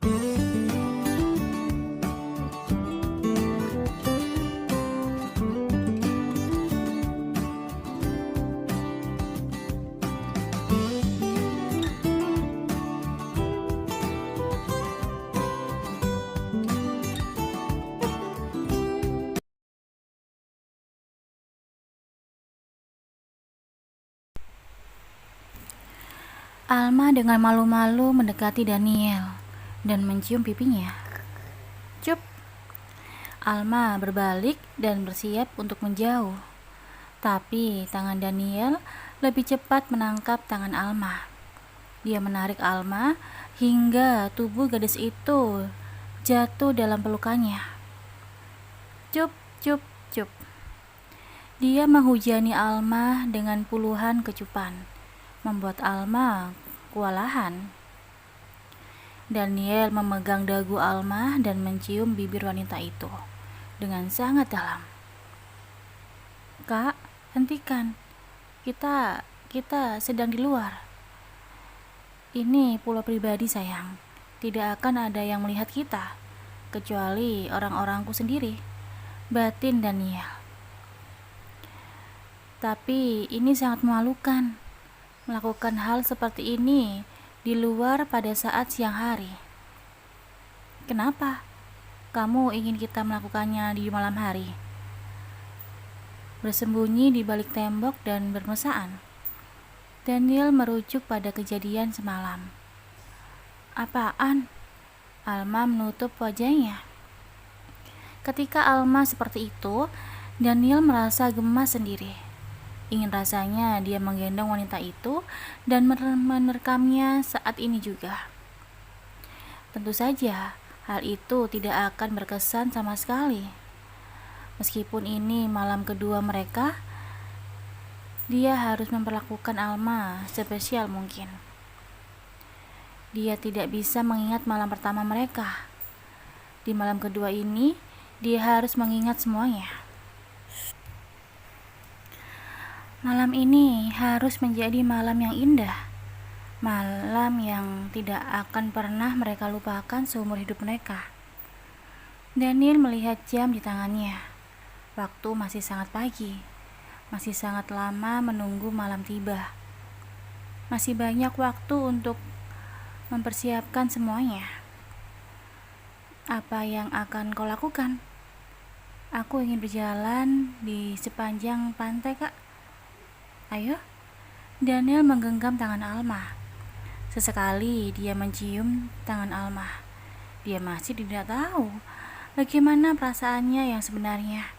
Alma dengan malu-malu mendekati Daniel dan mencium pipinya. Cup. Alma berbalik dan bersiap untuk menjauh. Tapi tangan Daniel lebih cepat menangkap tangan Alma. Dia menarik Alma hingga tubuh gadis itu jatuh dalam pelukannya. Cup, cup, cup. Dia menghujani Alma dengan puluhan kecupan, membuat Alma kewalahan. Daniel memegang dagu Alma dan mencium bibir wanita itu dengan sangat dalam. Kak, hentikan. Kita sedang di luar. Ini pulau pribadi, sayang. Tidak akan ada yang melihat kita, kecuali orang-orangku sendiri, batin Daniel. Tapi ini sangat memalukan, melakukan hal seperti ini di luar pada saat siang hari. Kenapa? Kamu ingin kita melakukannya di malam hari? Bersembunyi di balik tembok dan bermesraan. Daniel merujuk pada kejadian semalam. Apaan? Alma menutup wajahnya. Ketika Alma seperti itu, Daniel merasa gemas sendiri. Ingin rasanya dia menggendong wanita itu dan menerkamnya saat ini juga. Tentu saja, hal itu tidak akan berkesan sama sekali. Meskipun ini malam kedua mereka, dia harus memperlakukan Alma spesial mungkin. Dia tidak bisa mengingat malam pertama mereka. Di malam kedua ini, dia harus mengingat semuanya. Malam ini harus menjadi malam yang indah, malam yang tidak akan pernah mereka lupakan seumur hidup mereka. Daniel melihat jam di tangannya. Waktu masih sangat pagi, masih sangat lama menunggu malam tiba. Masih banyak waktu untuk mempersiapkan semuanya. Apa yang akan kau lakukan? Aku ingin berjalan di sepanjang pantai, Kak. Ayo. Daniel menggenggam tangan Alma. Sesekali dia mencium tangan Alma. Dia masih tidak tahu bagaimana perasaannya yang sebenarnya.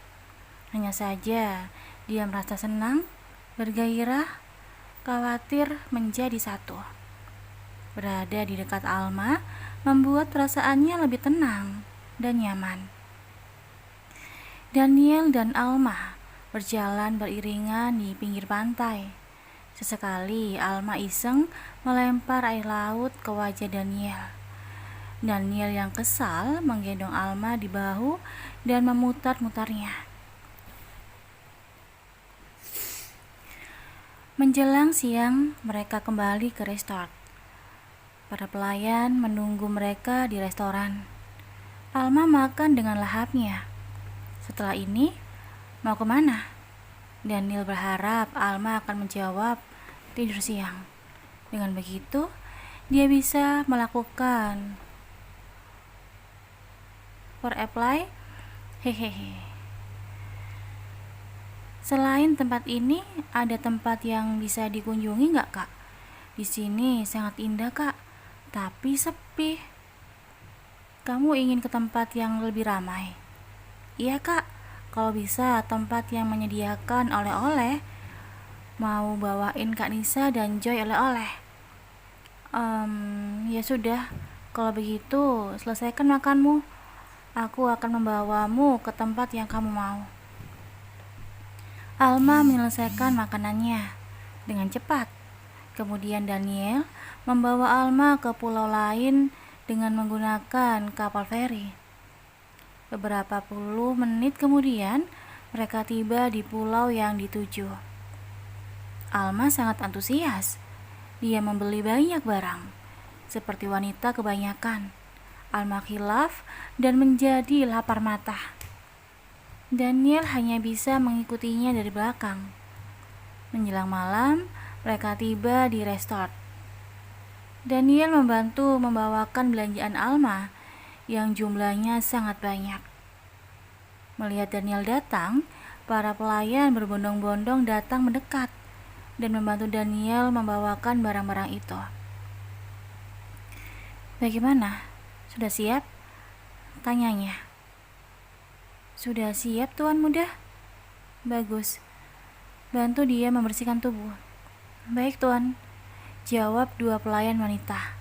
Hanya saja dia merasa senang, bergairah, khawatir menjadi satu. Berada di dekat Alma membuat perasaannya lebih tenang dan nyaman. Daniel dan Alma berjalan beriringan di pinggir pantai. Sesekali Alma iseng melempar air laut ke wajah Daniel. Daniel yang kesal menggendong Alma di bahu dan memutar-mutarnya. Menjelang siang, mereka kembali ke restoran. Para pelayan menunggu mereka di restoran. Alma makan dengan lahapnya. Setelah ini, mau kemana? Daniel berharap Alma akan menjawab tidur siang. Dengan begitu, dia bisa melakukan foreplay. Hehehe. Selain tempat ini, ada tempat yang bisa dikunjungi nggak, Kak? Di sini sangat indah, Kak, tapi sepi. Kamu ingin ke tempat yang lebih ramai? Iya, Kak. Kalau bisa tempat yang menyediakan oleh-oleh. Mau bawain Kak Nisa dan Joy oleh-oleh. Ya sudah. Kalau begitu, selesaikan makanmu. Aku akan membawamu ke tempat yang kamu mau. Alma menyelesaikan makanannya dengan cepat. Kemudian Daniel membawa Alma ke pulau lain dengan menggunakan kapal feri. Beberapa puluh menit kemudian, mereka tiba di pulau yang dituju. Alma sangat antusias. Dia membeli banyak barang, seperti wanita kebanyakan. Alma khilaf dan menjadi lapar mata. Daniel hanya bisa mengikutinya dari belakang. Menjelang malam, mereka tiba di resort. Daniel membantu membawakan belanjaan Alma yang jumlahnya sangat banyak. Melihat Daniel datang, para pelayan berbondong-bondong datang mendekat dan membantu Daniel membawakan barang-barang itu. "Bagaimana? Sudah siap?" tanyanya. "Sudah siap, Tuan Muda." "Bagus." Bantu dia membersihkan tubuh. "Baik, Tuan," jawab dua pelayan wanita.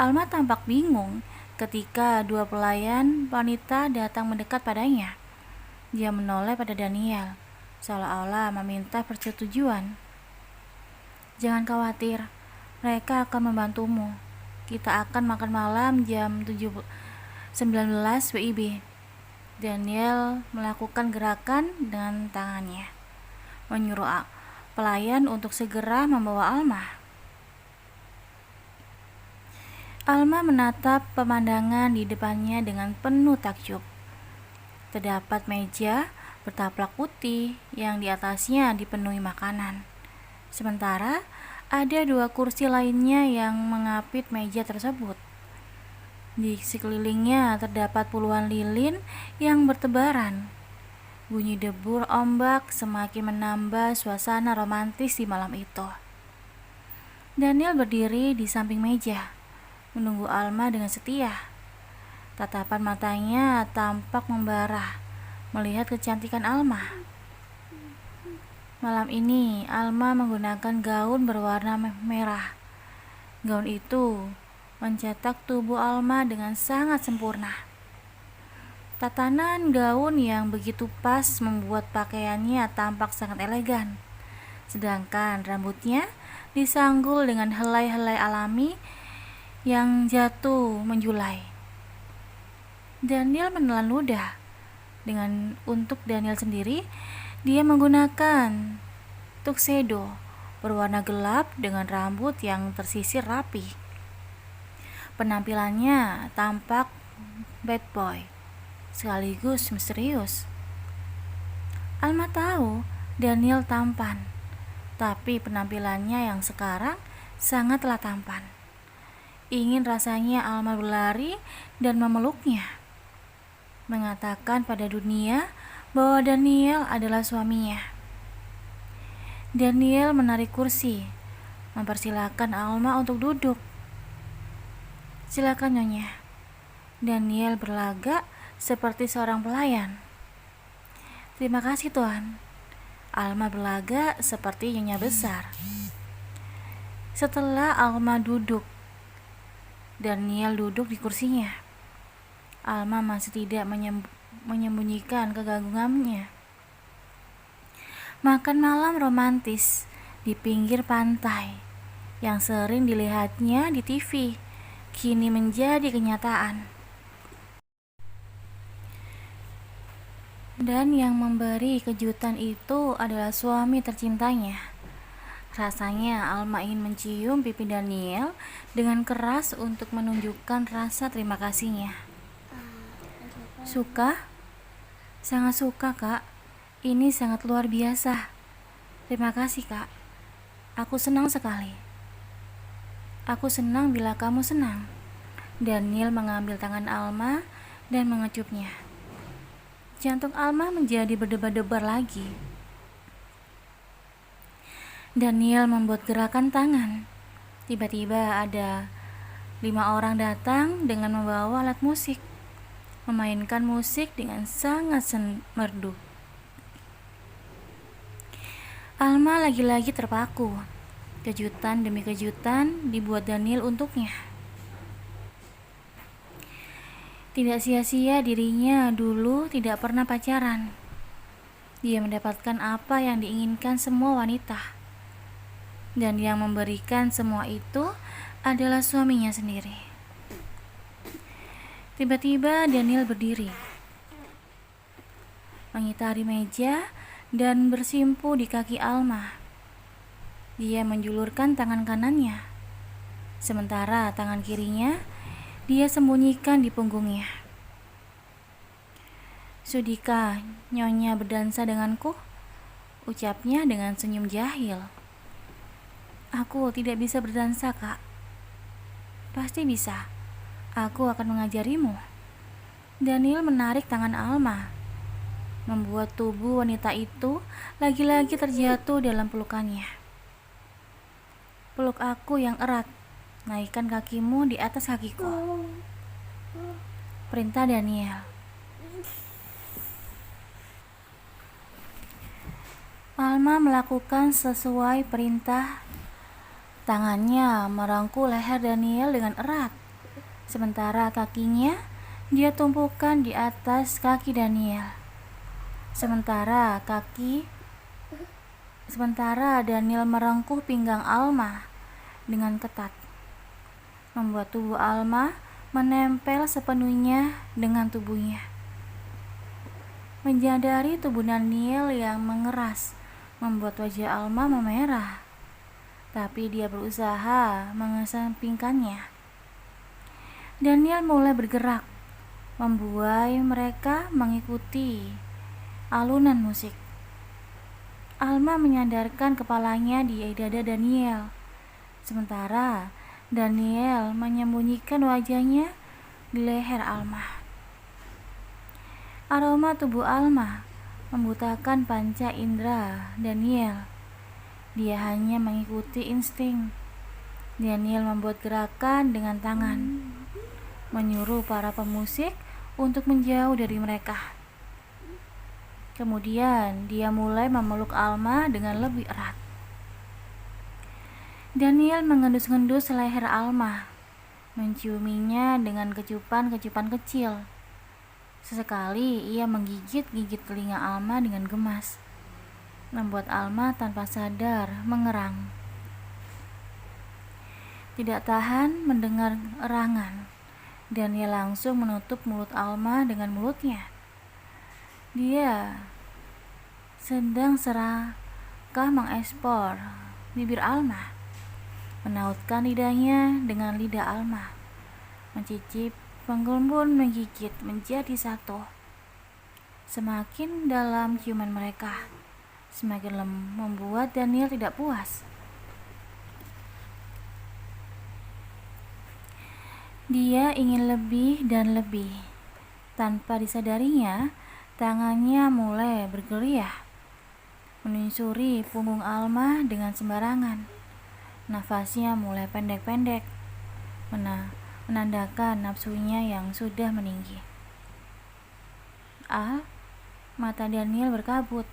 Alma tampak bingung ketika dua pelayan wanita datang mendekat padanya. Dia menoleh pada Daniel, seolah-olah meminta persetujuan. "Jangan khawatir, mereka akan membantumu. Kita akan makan malam jam 19 WIB. Daniel melakukan gerakan dengan tangannya, menyuruh pelayan untuk segera membawa Alma. Alma menatap pemandangan di depannya dengan penuh takjub. Terdapat meja bertaplak putih yang di atasnya dipenuhi makanan. Sementara ada dua kursi lainnya yang mengapit meja tersebut. Di sekelilingnya terdapat puluhan lilin yang bertebaran. Bunyi debur ombak semakin menambah suasana romantis di malam itu. Daniel berdiri di samping meja, menunggu Alma dengan setia. Tatapan matanya tampak membara melihat kecantikan Alma. Malam ini Alma menggunakan gaun berwarna merah. Gaun itu mencetak tubuh Alma dengan sangat sempurna. Tatanan gaun yang begitu pas membuat pakaiannya tampak sangat elegan. Sedangkan rambutnya disanggul dengan helai-helai alami yang jatuh menjulai. Daniel menelan ludah. Untuk Daniel sendiri, dia menggunakan tuxedo berwarna gelap dengan rambut yang tersisir rapi. Penampilannya tampak bad boy, sekaligus misterius. Alma tahu Daniel tampan, tapi penampilannya yang sekarang sangatlah tampan. Ingin rasanya Alma berlari dan memeluknya, mengatakan pada dunia bahwa Daniel adalah suaminya. Daniel menarik kursi, mempersilahkan Alma untuk duduk. "Silakan, Nyonya." Daniel berlagak seperti seorang pelayan. "Terima kasih, Tuan." Alma berlagak seperti nyonya besar. Setelah Alma duduk, Daniel duduk di kursinya. Alma masih tidak menyembunyikan kegagumannya. Makan malam romantis di pinggir pantai yang sering dilihatnya di TV kini menjadi kenyataan. Dan yang memberi kejutan itu adalah suami tercintanya. Rasanya Alma ingin mencium pipi Daniel dengan keras untuk menunjukkan rasa terima kasihnya. "Suka? Sangat suka, Kak. Ini sangat luar biasa. Terima kasih, Kak. Aku senang sekali." "Aku senang bila kamu senang." Daniel mengambil tangan Alma dan mengecupnya. Jantung Alma menjadi berdebar-debar lagi. Daniel membuat gerakan tangan. Tiba-tiba ada 5 orang datang dengan membawa alat musik, memainkan musik dengan sangat merdu. Alma lagi-lagi terpaku. Kejutan demi kejutan dibuat Daniel untuknya. Tidak sia-sia dirinya dulu tidak pernah pacaran. Dia mendapatkan apa yang diinginkan semua wanita. Dan yang memberikan semua itu adalah suaminya sendiri. Tiba-tiba Daniel berdiri, mengitari meja dan bersimpu di kaki Alma. Dia menjulurkan tangan kanannya, sementara tangan kirinya dia sembunyikan di punggungnya. "Sudikah Nyonya berdansa denganku?" ucapnya dengan senyum jahil. "Aku tidak bisa berdansa, Kak." "Pasti bisa. Aku akan mengajarimu." Daniel menarik tangan Alma, membuat tubuh wanita itu lagi-lagi terjatuh dalam pelukannya. "Peluk aku yang erat, naikkan kakimu di atas kakiku," perintah Daniel. Alma melakukan sesuai perintah. Tangannya merangkul leher Daniel dengan erat, sementara kakinya dia tumpukan di atas kaki Daniel. Sementara Daniel merengkuh pinggang Alma dengan ketat, membuat tubuh Alma menempel sepenuhnya dengan tubuhnya. Menyadari tubuh Daniel yang mengeras membuat wajah Alma memerah, tapi dia berusaha mengesampingkannya. Daniel mulai bergerak, membuai mereka mengikuti alunan musik. Alma menyandarkan kepalanya di dada Daniel, sementara Daniel menyembunyikan wajahnya di leher Alma. Aroma tubuh Alma membutakan panca indera Daniel. Dia hanya mengikuti insting. Daniel membuat gerakan dengan tangan, menyuruh para pemusik untuk menjauh dari mereka. Kemudian dia mulai memeluk Alma dengan lebih erat. Daniel mengendus-endus leher Alma, menciuminya dengan kecupan-kecupan kecil. Sesekali ia menggigit-gigit telinga Alma dengan gemas, membuat Alma tanpa sadar mengerang. Tidak tahan mendengar erangan, Daniel langsung menutup mulut Alma dengan mulutnya. Dia sedang serakah mengekspor bibir Alma, menautkan lidahnya dengan lidah Alma, mencicip, menggelembung, menggigit menjadi satu. Semakin dalam ciuman mereka, semakin membuat Daniel tidak puas. Dia ingin lebih dan lebih. Tanpa disadarinya, tangannya mulai bergerak, menyusuri punggung Alma dengan sembarangan. Nafasnya mulai pendek-pendek, menandakan nafsunya yang sudah meninggi. Mata Daniel berkabut.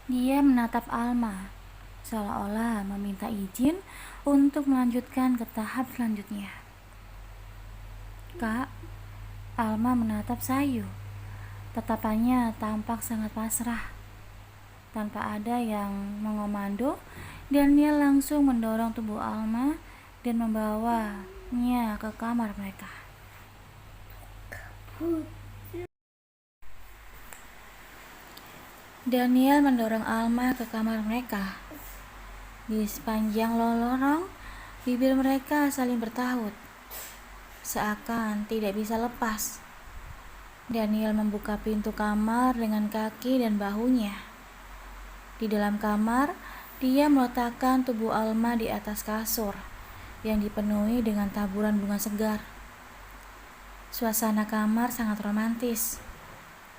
Dia menatap Alma, seolah-olah meminta izin untuk melanjutkan ke tahap selanjutnya. "Kak," Alma menatap sayu. Tatapannya tampak sangat pasrah. Tanpa ada yang mengomando, Daniel langsung mendorong tubuh Alma dan membawanya ke kamar mereka. Daniel mendorong Alma ke kamar mereka. Di sepanjang lorong, bibir mereka saling bertaut, seakan tidak bisa lepas. Daniel membuka pintu kamar dengan kaki dan bahunya. Di dalam kamar, dia meletakkan tubuh Alma di atas kasur yang dipenuhi dengan taburan bunga segar. Suasana kamar sangat romantis.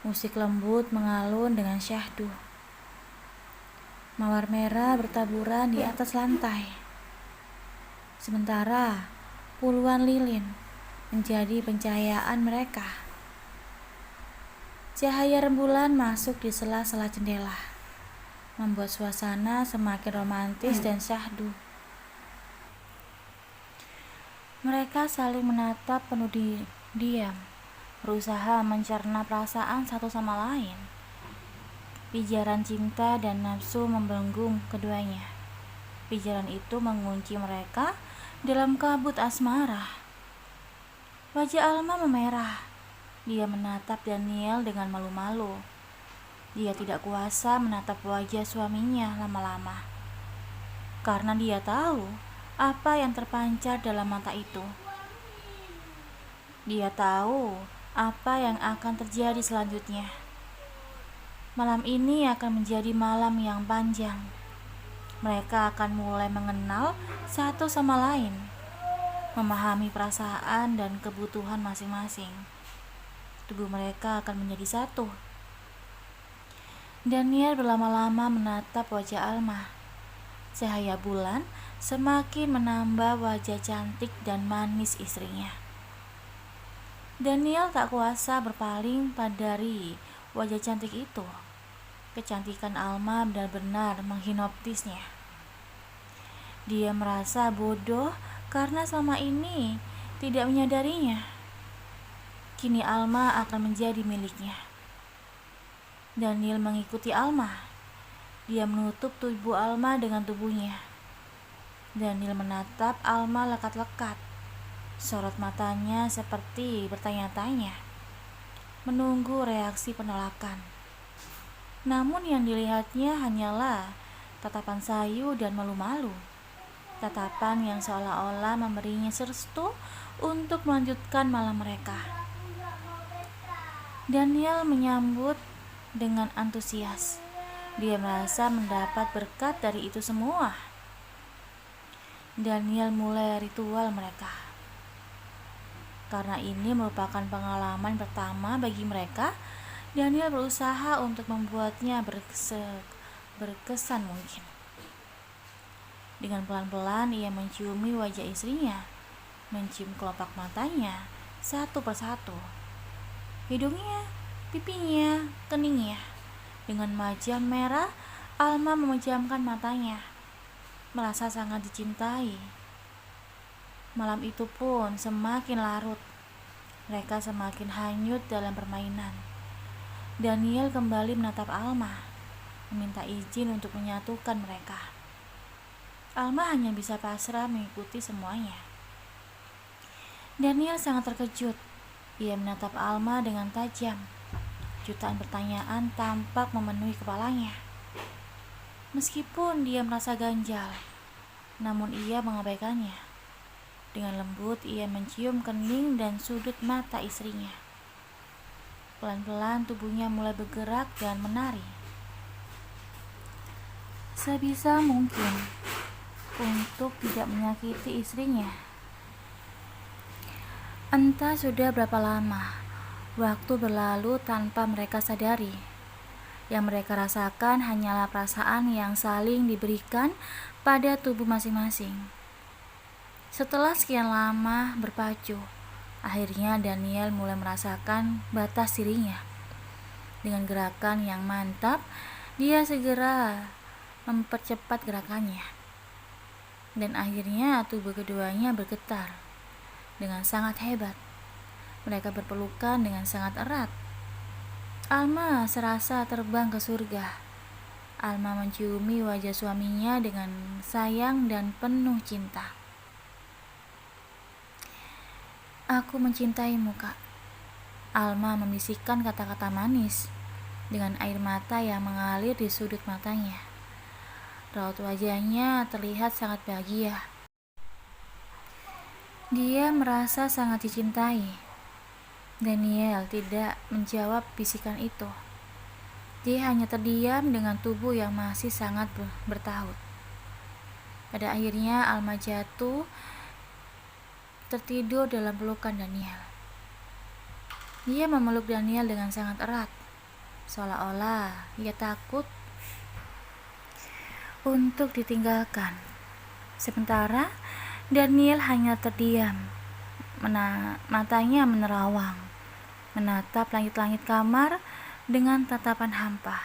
Musik lembut mengalun dengan syahdu. Mawar merah bertaburan di atas lantai. Sementara puluhan lilin menjadi pencahayaan mereka. Cahaya rembulan masuk di sela-sela jendela, membuat suasana semakin romantis dan syahdu. Mereka saling menatap penuh diam, berusaha mencerna perasaan satu sama lain. Pijaran cinta dan nafsu membelenggu keduanya. Pijaran itu mengunci mereka dalam kabut asmara. Wajah Alma memerah. Dia menatap Daniel dengan malu-malu. Dia tidak kuasa menatap wajah suaminya lama-lama, karena dia tahu apa yang terpancar dalam mata itu. Dia tahu apa yang akan terjadi selanjutnya. Malam ini akan menjadi malam yang panjang. Mereka akan mulai mengenal satu sama lain, memahami perasaan dan kebutuhan masing-masing. Tubuh mereka akan menjadi satu. Daniel berlama-lama menatap wajah Alma. Cahaya bulan semakin menambah wajah cantik dan manis istrinya. Daniel tak kuasa berpaling dari wajah cantik itu. Kecantikan Alma benar-benar menghinoptisnya. Dia merasa bodoh karena selama ini tidak menyadarinya. Kini Alma akan menjadi miliknya. Daniel mengikuti Alma. Dia menutup tubuh Alma dengan tubuhnya. Daniel menatap Alma lekat-lekat. Sorot matanya seperti bertanya-tanya, menunggu reaksi penolakan. Namun yang dilihatnya hanyalah tatapan sayu dan malu-malu. Tatapan yang seolah-olah memberinya restu untuk melanjutkan malam mereka. Daniel menyambut dengan antusias. Dia merasa mendapat berkat dari itu semua. Daniel mulai ritual mereka. Karena ini merupakan pengalaman pertama bagi mereka, Daniel berusaha untuk membuatnya berkesan mungkin. Dengan pelan-pelan ia menciumi wajah istrinya, mencium kelopak matanya satu persatu, hidungnya, pipinya, keningnya. Dengan wajah merah, Alma memejamkan matanya, merasa sangat dicintai. Malam itu pun semakin larut. Mereka semakin hanyut dalam permainan. Daniel kembali menatap Alma, meminta izin untuk menyatukan mereka. Alma hanya bisa pasrah mengikuti semuanya. Daniel sangat terkejut. Ia menatap Alma dengan tajam. Jutaan pertanyaan tampak memenuhi kepalanya. Meskipun dia merasa ganjal, namun ia mengabaikannya. Dengan lembut ia mencium kening dan sudut mata istrinya. Pelan-pelan tubuhnya mulai bergerak dan menari. Sebisa mungkin untuk tidak menyakiti istrinya. Entah sudah berapa lama waktu berlalu tanpa mereka sadari. Yang mereka rasakan hanyalah perasaan yang saling diberikan pada tubuh masing-masing. Setelah sekian lama berpacu, akhirnya Daniel mulai merasakan batas dirinya. Dengan gerakan yang mantap, dia segera mempercepat gerakannya. Dan akhirnya tubuh keduanya bergetar dengan sangat hebat. Mereka berpelukan dengan sangat erat. Alma serasa terbang ke surga. Alma menciumi wajah suaminya dengan sayang dan penuh cinta. "Aku mencintaimu, Kak." Alma membisikkan kata-kata manis dengan air mata yang mengalir di sudut matanya. Raut wajahnya terlihat sangat bahagia. Dia merasa sangat dicintai. Daniel tidak menjawab bisikan itu. Dia hanya terdiam dengan tubuh yang masih sangat bertaut. Pada akhirnya Alma jatuh tertidur dalam pelukan Daniel. Dia memeluk Daniel dengan sangat erat, seolah-olah ia takut untuk ditinggalkan. Sementara Daniel hanya terdiam, matanya menerawang, menatap langit-langit kamar dengan tatapan hampa.